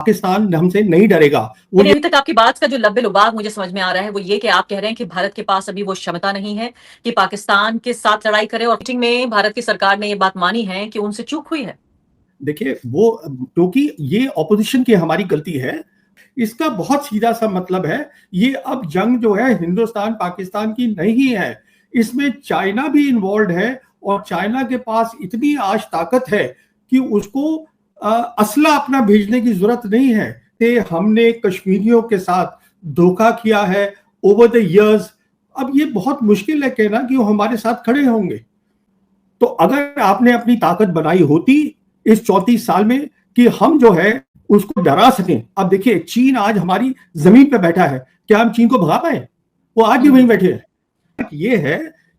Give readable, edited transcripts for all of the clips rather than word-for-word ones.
पाकिस्तान हमसे नहीं डरेगा। वो अभी तक आपकी बात का जो लब्बे लुबाब मुझे समझ में आ रहा है वो ये कि आप कह रहे हैं कि भारत के पास अभी वो क्षमता नहीं है कि पाकिस्तान के साथ लड़ाई करे, और मीटिंग में भारत की सरकार ने ये बात मानी है कि उनसे चूक हुई है। देखिए, वो क्योंकि ये ऑपोजिशन की हमारी गलती है, इसका बहुत सीधा सा मतलब है, ये अब जंग जो है हिंदुस्तान पाकिस्तान की नहीं है, इसमें चाइना भी इन्वॉल्व है। और चाइना के पास इतनी आज ताकत है कि उसको असला अपना भेजने की जरूरत नहीं है कि हमने कश्मीरियों के साथ धोखा किया है ओवर द इयर्स। अब ये बहुत मुश्किल है कहना कि वो हमारे साथ खड़े होंगे। तो अगर आपने अपनी ताकत बनाई होती इस 34 साल में कि हम जो है उसको डरा सकें। अब देखिए, चीन आज हमारी जमीन पे बैठा है, क्या हम चीन को भगा पाए? वो आज भी वहीं बैठे हैं। ये है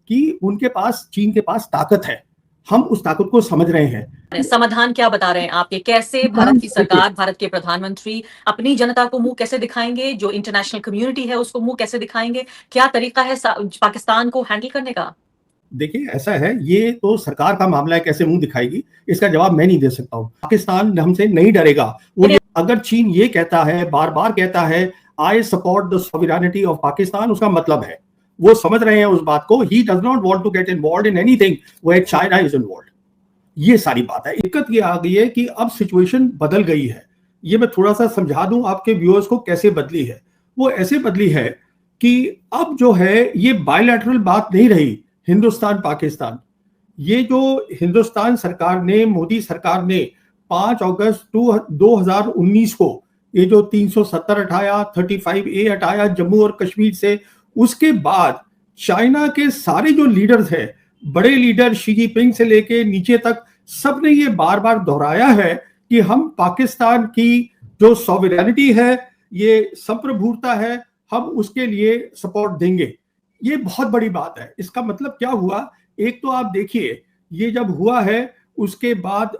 कि उनके पास, चीन के पास ताकत है, हम उस ताकत को समझ रहे हैं। समाधान क्या बता रहे हैं आपके? कैसे भारत की सरकार, भारत के प्रधानमंत्री अपनी जनता को मुंह कैसे दिखाएंगे, जो इंटरनेशनल कम्युनिटी है उसको मुंह कैसे दिखाएंगे? क्या तरीका है पाकिस्तान को हैंडल करने का? देखिए, ऐसा है, ये तो सरकार का मामला है, कैसे मुंह दिखाएगी इसका जवाब मैं नहीं दे सकता हूं। पाकिस्तान हमसे नहीं डरेगा। वो अगर चीन ये कहता है, बार बार कहता है I support the sovereignty of Pakistan, उसका मतलब है वो समझ रहे हैं उस बात को। He does not want to get involve in anything where China is involve. ये सारी बात है। दिक्कत ये आ गई है कि अब सिचुएशन बदल गई है। ये मैं थोड़ा सा समझा दूं आपके व्यूअर्स को कैसे बदली है। वो ऐसे बदली है कि अब जो है ये बायलैटरल बात नहीं रही हिंदुस्तान पाकिस्तान। ये जो हिंदुस्तान सरकार ने, मोदी सरकार ने 5 अगस्त 2019 को ये जो 370 हटाया, 35A हटाया जम्मू और कश्मीर से, उसके बाद चाइना के सारे जो लीडर्स हैं, बड़े लीडर शी जिनपिंग से लेके नीचे तक, सब ने ये बार बार दोहराया है कि हम पाकिस्तान की जो सॉवरेनिटी है, ये संप्रभुता है, हम उसके लिए सपोर्ट देंगे। ये बहुत बड़ी बात है। इसका मतलब क्या हुआ? एक तो आप देखिए, ये जब हुआ है उसके बाद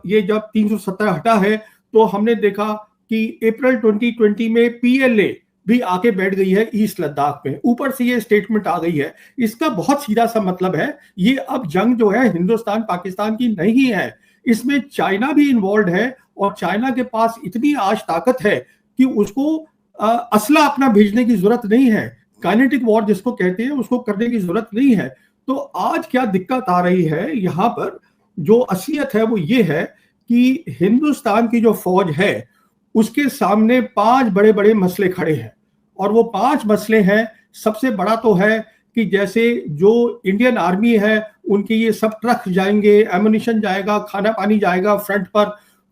ये जब 370 हटा है तो हमने देखा कि अप्रैल 2020 में PLA भी आके बैठ गई है ईस्ट लद्दाख में। ऊपर से ये स्टेटमेंट आ गई है। इसका बहुत सीधा सा मतलब है, ये अब जंग जो है हिंदुस्तान पाकिस्तान की नहीं है, इसमें चाइना भी इन्वॉल्व है। और चाइना के पास इतनी आज ताकत है कि उसको असला अपना भेजने की जरूरत नहीं है, काइनेटिक वॉर जिसको कहते हैं उसको करने की जरूरत नहीं है। तो आज क्या दिक्कत आ रही है यहाँ पर, जो असलियत है वो ये है कि हिंदुस्तान की जो फौज है उसके सामने 5 बड़े बड़े मसले खड़े हैं। और वो 5 मसले हैं। सबसे बड़ा तो है कि जैसे जो इंडियन आर्मी है उनके ये सब ट्रक जाएंगे, एमुनिशन जाएगा, खाना पानी जाएगा फ्रंट पर,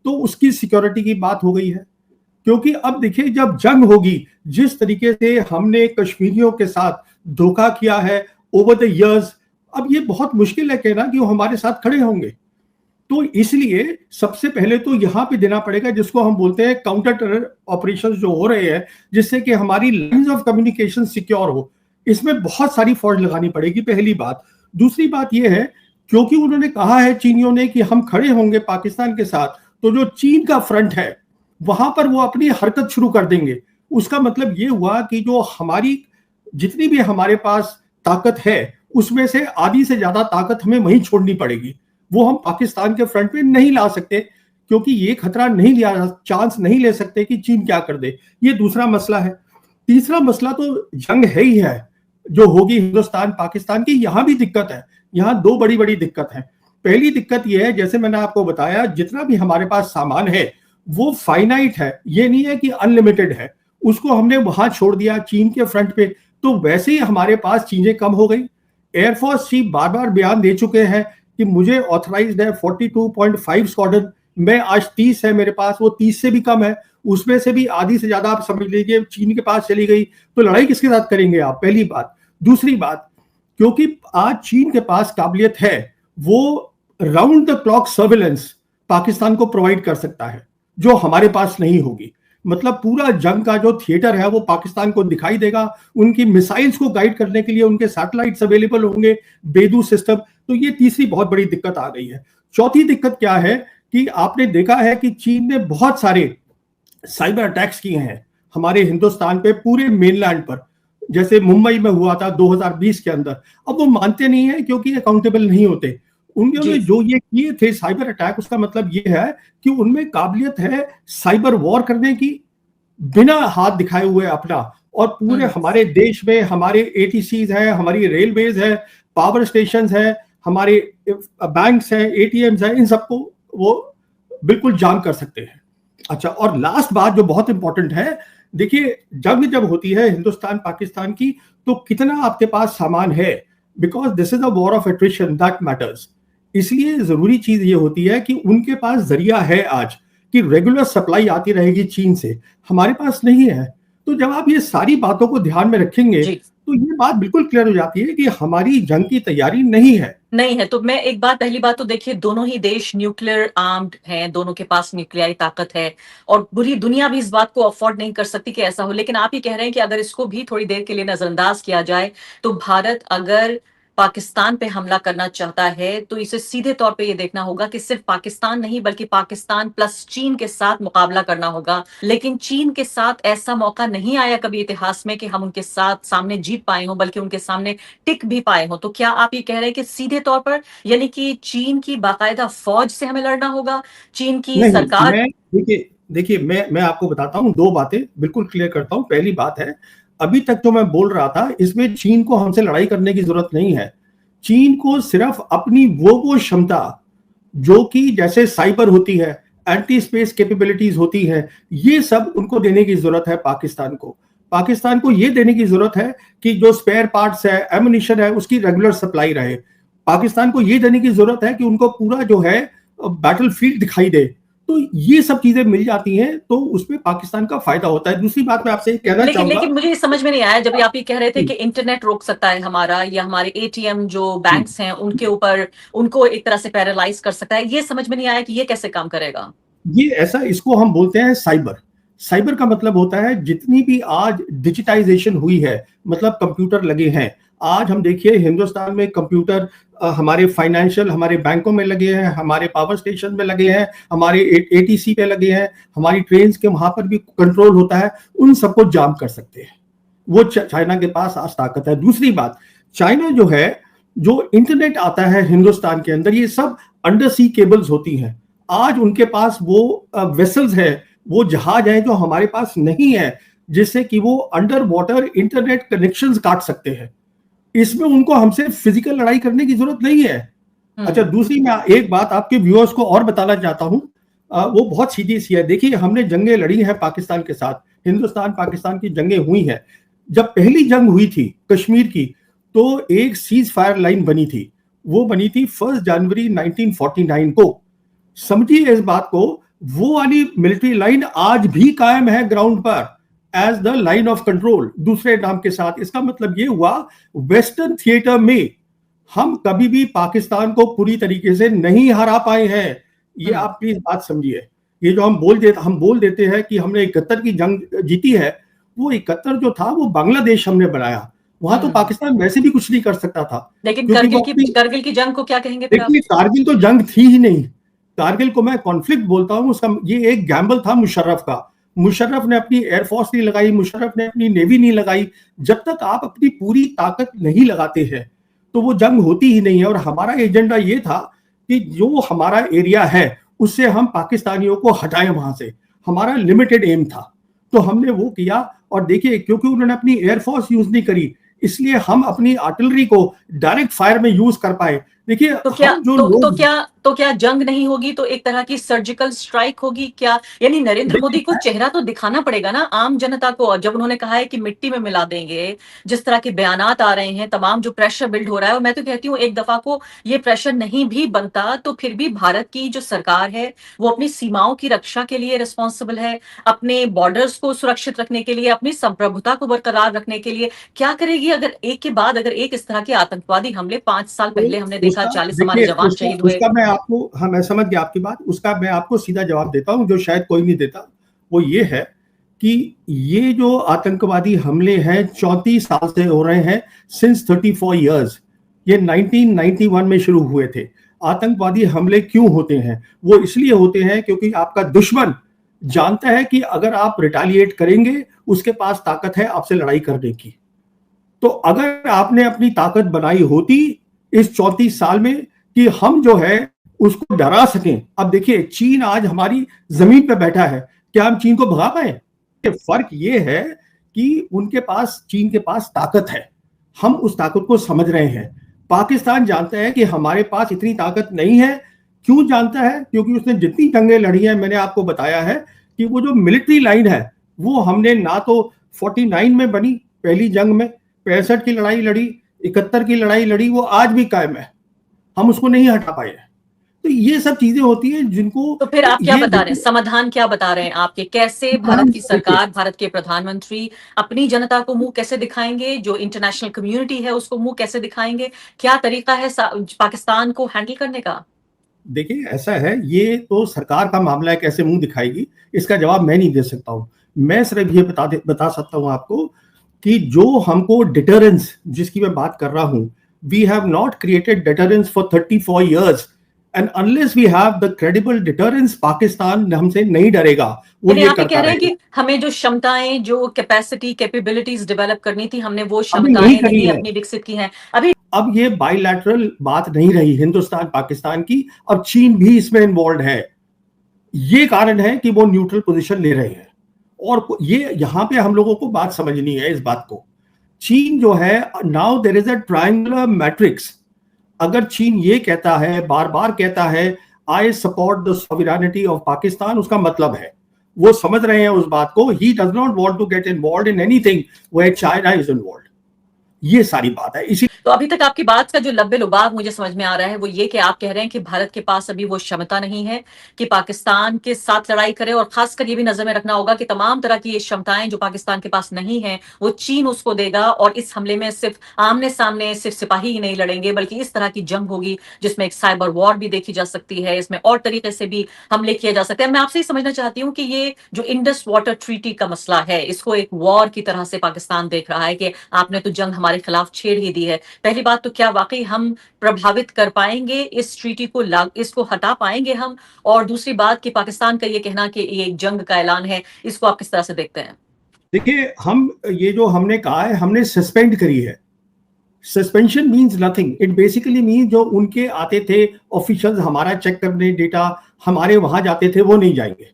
तो उसकी सिक्योरिटी की बात हो गई है। क्योंकि अब देखिए, जब जंग होगी, जिस तरीके से हमने कश्मीरियों के साथ धोखा किया है ओवर द इयर्स, अब ये बहुत मुश्किल है कहना कि वो हमारे साथ खड़े होंगे। तो इसलिए सबसे पहले तो यहां पे देना पड़ेगा जिसको हम बोलते हैं काउंटर टेरर ऑपरेशंस जो हो रहे हैं, जिससे कि हमारी लाइंस ऑफ कम्युनिकेशन सिक्योर हो। इसमें बहुत सारी फौज लगानी पड़ेगी, पहली बात। दूसरी बात यह है, क्योंकि उन्होंने कहा है चीनियों ने कि हम खड़े होंगे पाकिस्तान के साथ, तो जो चीन का फ्रंट है वहां पर वो अपनी हरकत शुरू कर देंगे। उसका मतलब ये हुआ कि जो हमारी, जितनी भी हमारे पास ताकत है उसमें से आधी से ज्यादा ताकत हमें वहीं छोड़नी पड़ेगी। वो हम पाकिस्तान के फ्रंट पे नहीं ला सकते, क्योंकि ये खतरा नहीं लिया, चांस नहीं ले सकते कि चीन क्या कर दे। ये दूसरा मसला है। तीसरा मसला तो जंग है ही है जो होगी हिंदुस्तान पाकिस्तान की। यहां भी दिक्कत है। यहां 2 बड़ी बड़ी दिक्कत है। पहली दिक्कत यह है, जैसे मैंने आपको बताया, जितना भी हमारे पास सामान है वो फाइनाइट है, ये नहीं है कि अनलिमिटेड है। उसको हमने वहां छोड़ दिया चीन के फ्रंट पे, तो वैसे ही हमारे पास चीजें कम हो गई। एयरफोर्स चीफ बार बार बयान दे चुके हैं कि मुझे ऑथराइज्ड है 42.5 स्क्वाड्रन, मैं आज 30 है मेरे पास, वो 30 से भी कम है। उसमें से भी आधी से ज्यादा आप समझ लीजिए चीन के पास चली गई, तो लड़ाई किसके साथ करेंगे आप? पहली बात। दूसरी बात, क्योंकि आज चीन के पास काबिलियत है, वो round the clock surveillance Pakistan को प्रोवाइड कर सकता है, जो हमारे पास नहीं होगी। मतलब पूरा जंग का जो थिएटर है वो पाकिस्तान को दिखाई देगा। उनकी मिसाइल्स को गाइड करने के लिए उनके सैटेलाइट्स अवेलेबल होंगे, बेदू सिस्टम। तो ये तीसरी बहुत बड़ी दिक्कत आ गई है। चौथी दिक्कत क्या है कि आपने देखा है कि चीन ने बहुत सारे साइबर अटैक्स किए हैं हमारे हिंदुस्तान पे, पूरे मेनलैंड पर। जैसे मुंबई में हुआ था 2020 के अंदर। अब वो मानते नहीं है क्योंकि अकाउंटेबल नहीं होते। उन्होंने जी जो ये किए थे साइबर अटैक, उसका मतलब ये है कि उनमें काबिलियत है साइबर वॉर करने की, बिना हाथ दिखाए हुए अपना। और पूरे हम्म हमारे देश में हमारे एटीसीज है, हमारी रेलवेज है, पावर स्टेशन है, हमारे बैंक्स हैं, एटीएम्स हैं, इन सबको वो बिल्कुल जाम कर सकते हैं। अच्छा, और लास्ट बात जो बहुत इंपॉर्टेंट है, देखिए जंग जब होती है हिंदुस्तान पाकिस्तान की, तो कितना आपके पास सामान है, because this is a war of attrition that matters. इसलिए जरूरी चीज ये होती है कि उनके पास जरिया है आज कि रेगुलर सप्लाई आती रहेगी चीन से, हमारे पास नहीं है। तो जब आप ये सारी बातों को ध्यान में रखेंगे जी तो ये बात बिल्कुल क्लियर हो जाती है कि हमारी जंग की तैयारी नहीं है। नहीं है। तो मैं एक बात, पहली बात तो देखिए, दोनों ही देश न्यूक्लियर आर्म्ड हैं, दोनों के पास न्यूक्लियरी ताकत है, और पूरी दुनिया भी इस बात को अफोर्ड नहीं कर सकती कि ऐसा हो। लेकिन आप ये कह रहे हैं कि अगर इसको भी थोड़ी देर के लिए नजरअंदाज किया जाए, तो भारत अगर पाकिस्तान पे हमला करना चाहता है तो इसे सीधे तौर पे ये देखना होगा कि सिर्फ पाकिस्तान नहीं बल्कि पाकिस्तान प्लस चीन के साथ मुकाबला करना होगा। लेकिन चीन के साथ ऐसा मौका नहीं आया कभी इतिहास में कि हम उनके साथ सामने जीत पाए हों, बल्कि उनके सामने टिक भी पाए हों। तो क्या आप ये कह रहे हैं कि सीधे तौर पर, यानी कि चीन की बाकायदा फौज से हमें लड़ना होगा, चीन की नहीं, सरकार? मैं देखिए देखिए मैं आपको बताता हूँ, दो बातें बिल्कुल क्लियर करता हूँ। पहली बात है, अभी तक जो मैं बोल रहा था इसमें चीन को हमसे लड़ाई करने की जरूरत नहीं है। चीन को सिर्फ अपनी वो क्षमता जो कि जैसे साइबर होती है, एंटी स्पेस कैपेबिलिटीज होती है, ये सब उनको देने की जरूरत है पाकिस्तान को। पाकिस्तान को ये देने की जरूरत है कि जो स्पेयर पार्ट्स है, एमुनिशन है, उसकी रेगुलर सप्लाई रहे। पाकिस्तान को ये देने की जरूरत है कि उनको पूरा जो है बैटल फील्ड दिखाई दे। तो ये सब चीजें मिल जाती हैं तो उसमें पाकिस्तान का फायदा होता है। दूसरी बात मैं आपसे कहना लेकिन चाहूंगा। लेकिन मुझे ये समझ में नहीं आया, जब आप ये कह रहे थे कि इंटरनेट रोक सकता है हमारा, या हमारे एटीएम जो बैंक्स हैं उनके ऊपर, उनको एक तरह से पैरालाइज कर सकता है, ये समझ में नहीं आया कि ये कैसे काम करेगा। ये ऐसा, इसको हम बोलते हैं साइबर। साइबर का मतलब होता है जितनी भी आज डिजिटाइजेशन हुई है, मतलब कंप्यूटर लगे हैं। आज हम देखिए हिंदुस्तान में कंप्यूटर हमारे फाइनेंशियल, हमारे बैंकों में लगे हैं, हमारे पावर स्टेशन में लगे हैं, हमारे एटीसी पे लगे हैं, हमारी ट्रेन के वहां पर भी कंट्रोल होता है। उन सबको जाम कर सकते हैं, वो चाइना के पास आज ताकत है। दूसरी बात, चाइना जो है, जो इंटरनेट आता है हिंदुस्तान के अंदर, ये सब अंडर सी केबल्स होती हैं। आज उनके पास वो वेसल्स है, वो जहाज है जो हमारे पास नहीं है, जिससे कि वो अंडर वाटर इंटरनेट कनेक्शंस काट सकते हैं। इसमें उनको हमसे फिजिकल लड़ाई करने की जरूरत नहीं है। अच्छा, दूसरी मैं एक बात आपके व्यूअर्स को और बताना चाहता हूं, वो बहुत सीधी सी है। देखिए, हमने जंगें लड़ी हैं पाकिस्तान के साथ, हिंदुस्तान पाकिस्तान की जंगें हुई हैं। जब पहली जंग हुई थी कश्मीर की, तो एक सीज फायर लाइन बनी थी। वो बनी थी 1 जनवरी 1949 को। समझिए इस बात को, वो वाली मिलिट्री लाइन आज भी कायम है ग्राउंड पर, as the line of control, दूसरे नाम के साथ। इसका मतलब ये हुआ, वेस्टर्न थिएटर में हम कभी भी पाकिस्तान को पूरी तरीके से नहीं हरा पाए हैं। ये आप प्लीज बात समझिए। ये जो हम बोल देते हैं कि हमने 71 की जंग जीती है, वो 71 जो था वो बांग्लादेश हमने बनाया। वहां तो पाकिस्तान वैसे भी कुछ नहीं कर सकता था, लेकिन क्योंकि वो अपनी, करगिल की जंग को क्या कहेंगे फिर आप? देखिए कारगिल तो जंग थी ही नहीं। कारगिल को मैं कॉन्फ्लिक्ट बोलता हूं। उसका ये एक गैम्बल था मुशर्रफ का। मुशर्रफ ने अपनी एयरफोर्स नहीं लगाई, मुशर्रफ ने अपनी नेवी नहीं लगाई। जब तक आप अपनी पूरी ताकत नहीं लगाते हैं तो वो जंग होती ही नहीं है। और हमारा एजेंडा ये था कि जो हमारा एरिया है उससे हम पाकिस्तानियों को हटाएं वहां से। हमारा लिमिटेड एम था, तो हमने वो किया। और देखिए, क्योंकि उन्होंने अपनी एयरफोर्स यूज नहीं करी, इसलिए हम अपनी आर्टिलरी को डायरेक्ट फायर में यूज कर पाए। देखिए, तो क्या हम जो तो, तो लोग, क्या तो क्या जंग नहीं होगी तो एक तरह की सर्जिकल स्ट्राइक होगी क्या? यानी नरेंद्र मोदी को देखिए, चेहरा तो दिखाना पड़ेगा ना आम जनता को। जब उन्होंने कहा है कि मिट्टी में मिला देंगे, जिस तरह के बयानात आ रहे हैं, तमाम जो प्रेशर बिल्ड हो रहा है, और मैं तो कहती हूँ एक दफा को ये प्रेशर नहीं भी बनता तो फिर भी भारत की जो सरकार है वो अपनी सीमाओं की रक्षा के लिए रिस्पॉन्सिबल है, अपने बॉर्डर्स को सुरक्षित रखने के लिए, अपनी संप्रभुता को बरकरार रखने के लिए। क्या करेगी अगर एक के बाद अगर एक इस तरह के आतंकवादी हमले, 5 साल तो पहले हमने देखा उसका, 40 हमारे देखिए जवान उसका शहीद हुए। उसका मैं आपको, हाँ मैं समझ गया आपकी बात। उसका मैं आपको सीधा जवाब देता हूँ जो शायद कोई नहीं देता। वो ये है कि ये जो आतंकवादी हमले हैं 34 साल से हो रहे हैं, सिंस 34 इयर्स। ये 1991 में शुरू हुए थे। आतंकवादी हमले क्यों होते हैं? वो इसलिए होते हैं क्योंकि आपका दुश्मन जानता है कि अगर आप रिटालिएट करेंगे, उसके पास ताकत है आपसे लड़ाई करने की। तो अगर आपने अपनी ताकत बनाई होती इस 34 साल में कि हम जो है उसको डरा सकें। अब देखिए चीन आज हमारी जमीन पे बैठा है, क्या हम चीन को भगा पाए? फर्क ये है कि उनके पास, चीन के पास ताकत है, हम उस ताकत को समझ रहे हैं। पाकिस्तान जानता है कि हमारे पास इतनी ताकत नहीं है। क्यों जानता है? क्योंकि उसने जितनी जंगें लड़ी हैं, मैंने आपको बताया है कि वो जो मिलिट्री लाइन है वो हमने ना तो 49 में बनी पहली जंग में, 65 की लड़ाई लड़ी, 71 की लड़ाई लड़ी, वो आज भी कायम है, हम उसको नहीं हटा पाए हैं। तो ये सब चीजें होती हैं जिनको तो फिर आप क्या ये बता रहे हैं, समाधान क्या बता रहे हैं आपके? कैसे भारत की सरकार, भारत के प्रधानमंत्री अपनी जनता को मुंह कैसे दिखाएंगे, जो इंटरनेशनल कम्युनिटी है उसको मुंह कैसे दिखाएंगे? क्या तरीका है पाकिस्तान को हैंडल करने का? देखिए ऐसा है, ये तो सरकार का मामला है, कैसे मुंह दिखाएगी इसका जवाब मैं नहीं दे सकता हूं। मैं सिर्फ ये बता सकता हूं आपको कि जो हमको डिटरेंस जिसकी मैं बात कर रहा हूं, we have not created deterrence for 34 years and unless we have the credible deterrence, Pakistan हमसे नहीं डरेगा, वो यानी ये आप ये कह करता रहे हैं रहेगा। कि हमें जो क्षमताएं, जो कैपेसिटी, कैपेबिलिटीज डेवलप करनी थी, हमने वो अभी नहीं क्षमताएं करी नहीं है। अपनी विकसित की हैं अभी। अब ये बाइलैटरल बात नहीं रही हिंदुस्तान पाकिस्तान की, अब चीन भी इसमें इन्वॉल्व है। ये कारण है कि वो न्यूट्रल पोजीशन ले रहे हैं। और ये यहां पे हम लोगों को बात समझनी है इस बात को। चीन जो है, now there is a triangular matrix. अगर चीन ये कहता है, बार बार कहता है, I support the sovereignty of Pakistan, उसका मतलब है वो समझ रहे हैं उस बात को। He does not want to get involve in anything where China is involve. ये सारी बात है। इसी तो अभी तक आपकी बात का जो लब्बे लुबाब मुझे समझ में आ रहा है वो ये कि आप कह रहे हैं कि भारत के पास अभी वो क्षमता नहीं है कि पाकिस्तान के साथ लड़ाई करे, और खासकर ये भी नजर में रखना होगा कि तमाम तरह की ये क्षमताएं जो पाकिस्तान के पास नहीं है वो चीन उसको देगा, और इस हमले में सिर्फ आमने सामने सिर्फ सिपाही ही नहीं लड़ेंगे बल्कि इस तरह की जंग होगी जिसमें एक साइबर वॉर भी देखी जा सकती है, इसमें और तरीके से भी हमले किए जा सकते हैं। मैं आपसे ही समझना चाहती हूँ कि ये जो इंडस वाटर ट्रीटी का मसला है, इसको एक वॉर की तरह से पाकिस्तान देख रहा है कि आपने तो जंग हमारे खिलाफ छेड़ ही दी है। पहली बात तो क्या वाकई हम प्रभावित कर पाएंगे इस ट्रीटी को, इसको हटा पाएंगे हम? और दूसरी बात कि पाकिस्तान का ये कहना कि ये एक जंग का ऐलान है, इसको आप किस तरह से देखते हैं? देखिए, हम ये जो हमने कहा है, हमने सस्पेंड करी है। Suspension means nothing, it basically means जो उनके आते थे ऑफिशियल्स हमारा चेक करने, डेटा हमारे वहां जाते थे, वो नहीं जाएंगे।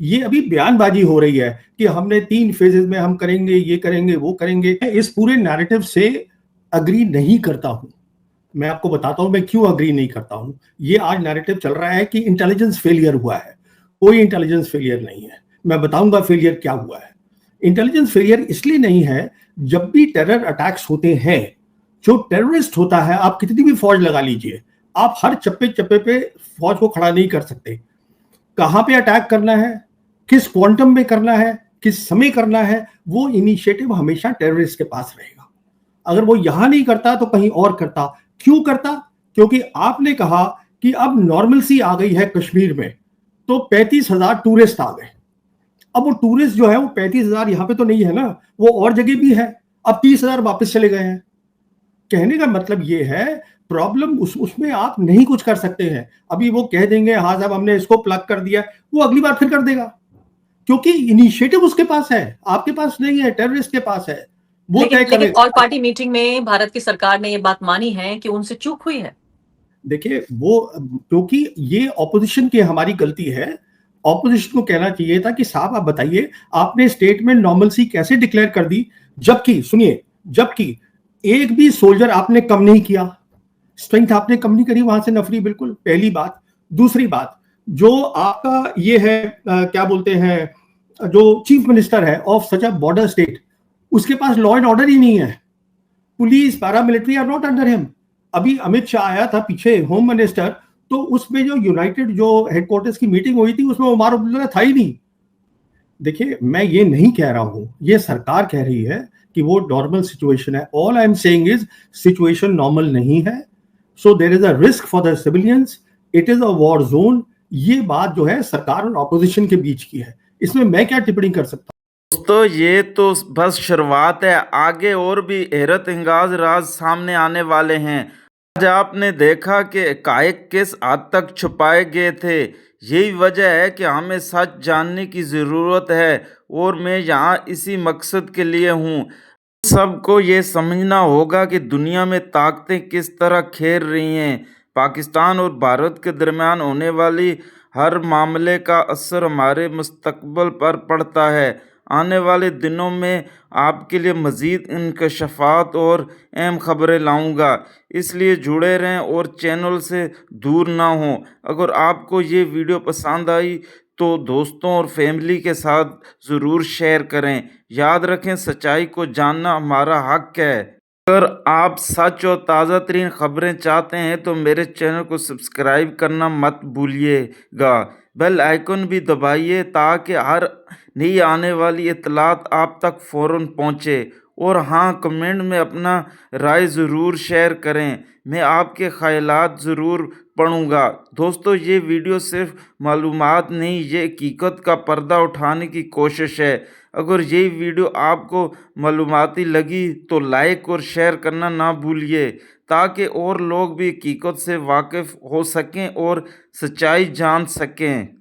ये अभी बयानबाजी हो रही है कि हमने 3 फेजेस में हम करेंगे, ये करेंगे, वो करेंगे। इस पूरे नैरेटिव से अग्री नहीं करता हूं। मैं आपको बताता हूं मैं क्यों अग्री नहीं करता हूं। ये आज नैरेटिव चल रहा है कि इंटेलिजेंस फेलियर हुआ है। कोई इंटेलिजेंस फेलियर नहीं है। मैं बताऊंगा फेलियर क्या हुआ है। इंटेलिजेंस फेलियर इसलिए नहीं है, जब भी टेरर अटैक्स होते हैं, जो टेररिस्ट होता है, आप कितनी भी फौज लगा लीजिए, आप हर चप्पे चप्पे पे फौज को खड़ा नहीं कर सकते। कहां पे अटैक करना है, किस क्वांटम में करना है, किस समय करना है, वो इनिशिएटिव हमेशा टेररिस्ट के पास रहेगा। अगर वो यहां नहीं करता तो कहीं और करता। क्यों करता? क्योंकि आपने कहा कि अब नॉर्मलसी आ गई है कश्मीर में, तो 35,000 टूरिस्ट आ गए। अब वो टूरिस्ट जो है, वो 35,000 यहां पे तो नहीं है ना, वो और जगह भी है। अब 30,000 वापस चले गए हैं। कहने का मतलब ये है, प्रॉब्लम उसमें आप नहीं कुछ कर सकते हैं। अभी वो कह देंगे हाँ साहब हमने इसको प्लग कर दिया, वो अगली बार फिर कर देगा, क्योंकि इनिशिएटिव उसके पास है, आपके पास नहीं है, टेररिस्ट के पास है, वो तय लेकिन करेगा। ऑल पार्टी मीटिंग में भारत की सरकार ने ये बात मानी है कि उनसे चूक हुई है। देखिए वो, क्योंकि ये ऑपोजिशन की हमारी गलती है। ऑपोजिशन को कहना चाहिए था कि साहब आप बताइए, आपने स्टेट में नॉर्मलसी कैसे डिक्लेयर कर दी, जबकि सुनिए, जबकि एक भी सोल्जर आपने कम नहीं किया, स्ट्रेंथ आपने कम नहीं करी वहां से नफरी, बिल्कुल पहली बात। दूसरी बात, जो आपका ये है क्या बोलते हैं, जो चीफ मिनिस्टर है of such a border state, उसके पास लॉ एंड ऑर्डर ही नहीं है। Police, paramilitary are not under him. अभी अमित शाह आया था पीछे, होम मिनिस्टर, तो उसमें जो यूनाइटेड जो हेडक्वार्टर्स की मीटिंग हुई थी, उसमें उमर अब्दुल्ला था ही नहीं। देखिए मैं ये नहीं कह रहा हूं, ये सरकार कह रही है कि वो नॉर्मल सिचुएशन है। All I am saying is situation normal नहीं है। So there is a risk for the civilians, it is a war zone. ये बात जो है सरकार और ऑपोजिशन के बीच की है, इसमें मैं क्या टिप्पणी कर सकता हूं। दोस्तों ये तो बस शुरुआत है, आगे और भी हैरत अंगाज राज सामने आने वाले हैं। आज आपने देखा कि हक़ाइक़ किस हद तक छुपाए गए थे। यही वजह है कि हमें सच जानने की ज़रूरत है, और मैं यहाँ इसी मकसद के लिए हूँ। सबको ये समझना होगा कि दुनिया में ताकतें किस तरह खेल रही हैं। पाकिस्तान और भारत के दरमियान होने वाली हर मामले का असर हमारे मुस्तकबिल पर पड़ता है। आने वाले दिनों में आपके लिए मज़ीद इंकशाफात और अहम खबरें लाऊंगा, इसलिए जुड़े रहें और चैनल से दूर ना हों। अगर आपको ये वीडियो पसंद आई तो दोस्तों और फैमिली के साथ ज़रूर शेयर करें। याद रखें, सच्चाई को जानना हमारा हक है। अगर आप सच और ताज़ा तरीन खबरें चाहते हैं तो मेरे चैनल को सब्सक्राइब करना मत भूलिएगा। बेल आइकन भी दबाइए ताकि हर नई आने वाली इत्तलात आप तक फ़ौरन पहुँचे। और हाँ, कमेंट में अपना राय ज़रूर शेयर करें, मैं आपके ख़यालात ज़रूर पढ़ूँगा। दोस्तों, ये वीडियो सिर्फ मालूमात नहीं, ये हकीकत का पर्दा उठाने की कोशिश है। अगर ये वीडियो आपको मालूमाती लगी तो लाइक और शेयर करना ना भूलिए, ताकि और लोग भी हकीकत से वाकिफ़ हो सकें और सच्चाई जान सकें।